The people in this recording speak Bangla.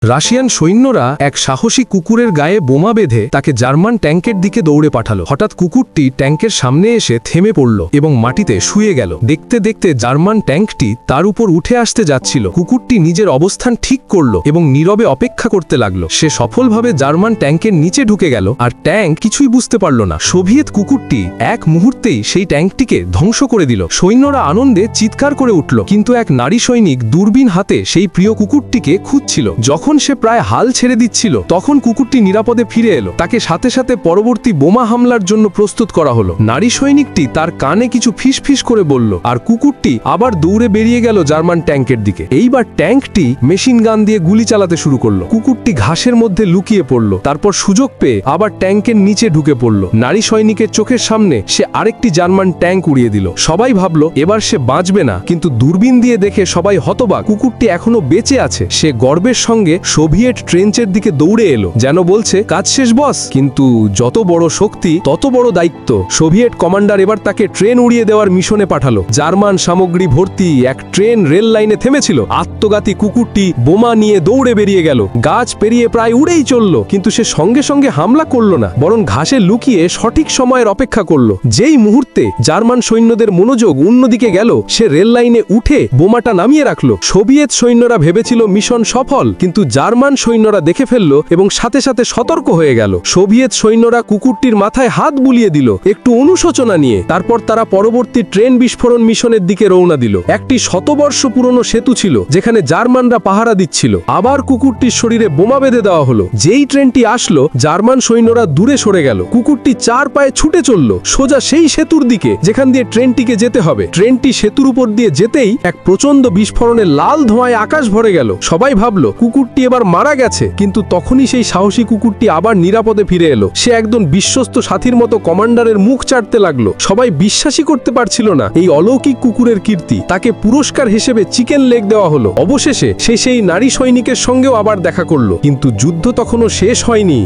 রাশিয়ান সৈন্যরা এক সাহসী কুকুরের গায়ে বোমা বেঁধে তাকে জার্মান ট্যাঙ্কের দিকে দৌড়ে পাঠালো। হঠাৎ কুকুরটি ট্যাঙ্কের সামনে এসে থেমে পড়ল এবং মাটিতে শুয়ে গেল। দেখতে দেখতে জার্মান ট্যাঙ্কটি তার উপর উঠে আসতে যাচ্ছিল। কুকুরটি নিজের অবস্থান ঠিক করল এবং নীরবে অপেক্ষা করতে লাগলো। সে সফলভাবে জার্মান ট্যাঙ্কের নিচে ঢুকে গেল, আর ট্যাঙ্ক কিছুই বুঝতে পারল না। সোভিয়েত কুকুরটি এক মুহূর্তেই সেই ট্যাঙ্কটিকে ধ্বংস করে দিল। সৈন্যরা আনন্দে চিৎকার করে উঠল, কিন্তু এক নারী সৈনিক দূরবীন হাতে সেই প্রিয় কুকুরটিকে খুঁজছিল। যখন সে প্রায় হাল ছেড়ে দিচ্ছিল, তখন কুকুরটি নিরাপদে ফিরে এলো। তাকে সাথে সাথে পরবর্তী বোমা হামলার জন্য প্রস্তুত করা হলো। নারী সৈনিকটি তার কানে কিছু ফিসফিস করে বলল, আর কুকুরটি আবার দৌড়ে বেরিয়ে গেল জার্মান ট্যাঙ্কের দিকে। এইবার ট্যাঙ্কটি মেশিন গান দিয়ে গুলি চালাতে শুরু করলো। কুকুরটি ঘাসের মধ্যে লুকিয়ে পড়ল, তারপর সুযোগ পেয়ে আবার ট্যাঙ্কের নিচে ঢুকে পড়ল। নারী সৈনিকের চোখের সামনে সে আরেকটি জার্মান ট্যাঙ্ক উড়িয়ে দিল। সবাই ভাবল এবার সে বাঁচবে না, কিন্তু দূরবীন দিয়ে দেখে সবাই হতবাক। কুকুরটি এখনো বেঁচে আছে। সে গর্বের সঙ্গে সোভিয়েত ট্রেঞ্চের দিকে দৌড়ে এলো, যেন বলছে কাজ শেষ বস। কিন্তু যত বড় শক্তি তত বড় দায়িত্ব। সোভিয়েত কমান্ডার এবার তাকে ট্রেন উড়িয়ে দেওয়ার মিশনে পাঠালো। জার্মান সামগ্রী ভর্তি এক ট্রেন রেল লাইনে থেমেছিল। আত্মঘাতী কুকুরটি বোমা নিয়ে দৌড়ে বেরিয়ে গেল। গাছ পেরিয়ে প্রায় উড়েই চলল, কিন্তু সে সঙ্গে সঙ্গে হামলা করল না, বরং ঘাসে লুকিয়ে সঠিক সময়ের অপেক্ষা করল। যেই মুহূর্তে জার্মান সৈন্যদের মনোযোগ অন্যদিকে গেল, সে রেল লাইনে উঠে বোমাটা নামিয়ে রাখলো। সোভিয়েত সৈন্যরা ভেবেছিল মিশন সফল, কিন্তু জার্মান সৈন্যরা দেখে ফেলল এবং সাথে সাথে সতর্ক হয়ে গেল। সোভিয়েত সৈন্যরা কুকুরটির মাথায় হাত বুলিয়ে দিল একটু অনুশোচনা নিয়ে। তারপর তারা পরবর্তী ট্রেন বিস্ফোরণ মিশনের দিকে রওনা দিল। একটি শতবর্ষ পুরনো সেতু ছিল, যেখানে জার্মানরা পাহারা দিচ্ছিল। আবার কুকুরটির শরীরে বোমা বেঁধে দেওয়া হলো। যেই ট্রেনটি আসলো, জার্মান সৈন্যরা দূরে সরে গেল। কুকুরটি চার পায়ে ছুটে চলল সোজা সেই সেতুর দিকে, যেখান দিয়ে ট্রেনটিকে যেতে হবে। ট্রেনটি সেতুর উপর দিয়ে যেতেই এক প্রচন্ড বিস্ফোরণের লাল ধোঁয়ায় আকাশ ভরে গেল। সবাই ভাবল কুকুরটি এবার মারা গেছে, কিন্তু তখনই সেই সাহসী কুকুরটি আবার নিরাপদে ফিরে এলো। সে একদম বিশ্বস্ত সাথীর মতো কমান্ডারের মুখ চাটতে লাগলো। সবাই বিশ্বাসই করতে পারছিল না এই অলৌকিক কুকুরের কীর্তি। তাকে পুরস্কার হিসেবে চিকেন লেগ দেওয়া হলো। অবশেষে সে সেই নারী সৈনিকের সঙ্গেও আবার দেখা করলো, কিন্তু যুদ্ধ তখনও শেষ হয়নি।